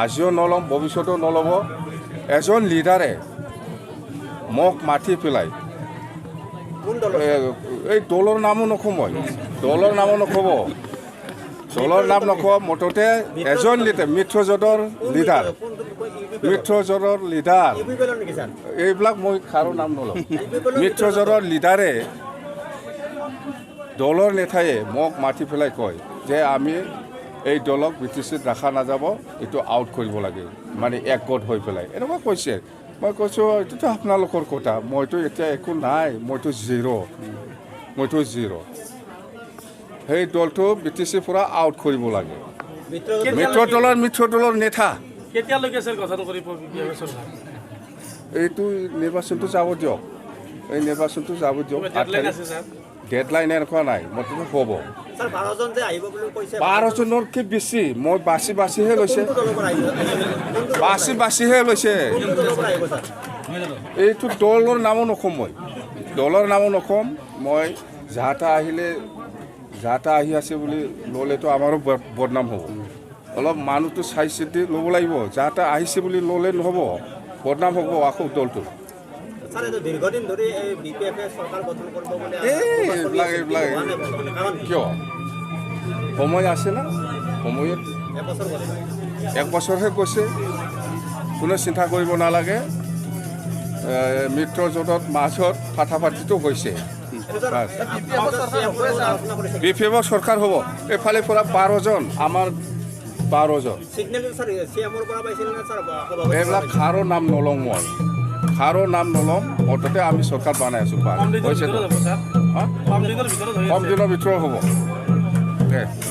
আজিও নল'ম ভৱিষ্যতেও নল'ব এজন লিডাৰে মোক মাতি পেলাই এই দলৰ নামো নকওঁ মই দলৰ নামো নক'ব দলৰ নাম নকওঁ মুঠতে এজন লিডাৰ মিত্ৰজোঁটৰ লিডাৰ এইবিলাক মই কাৰো নাম নলওঁ মিত্ৰজোঁটৰ লিডাৰে দলৰ নেতায়ে মোক মাতি পেলাই কয় যে আমি এই দলক BTCত ৰাখা নাযাব এইটো আউট কৰিব লাগে মানে একগোট হৈ পেলাই এনেকুৱা কৈছে মই কৈছোঁ এইটোতো আপোনালোকৰ কথা মইতো এতিয়া একো নাই মইতো জিৰ' সেই দলটো BTCৰ পৰা আউট কৰিব লাগে মিত্ৰ দলৰ নেতা এইটো নিৰ্বাচনটো যাব দিয়ক এই নিৰ্বাচনটো যাব দিয়ক ডেডলাইন এনেকুৱা নাই মইতো হ'ব 12জনতকৈ বেছি মই বাছিহে লৈছে এইটো দলৰ নামো নক'ম মই যাহা আহি আছে বুলি ল'লেতো আমাৰো বদনাম হ'ব অলপ মানুহটো চাই চিতি ল'ব লাগিব যাহা আহিছে বুলি ল'লে নহ'ব বদনাম হ'ব আকৌ দলটো কিয় সময় আছে না সময়ত 1 বছৰহে কৈছে কোনো চিন্তা কৰিব নালাগে মিত্ৰজোঁটৰ মাজত ফাটাফাটিটো হৈছে Bpfা চৰকাৰ হ'ব এইফালে পৰা 12জন আমাৰ 12জন এইবিলাক কাৰো নাম নলওঁ মই মুঠতে আমি চৰকাৰ বনাই আছোঁ কম দিনৰ ভিতৰত হ'ব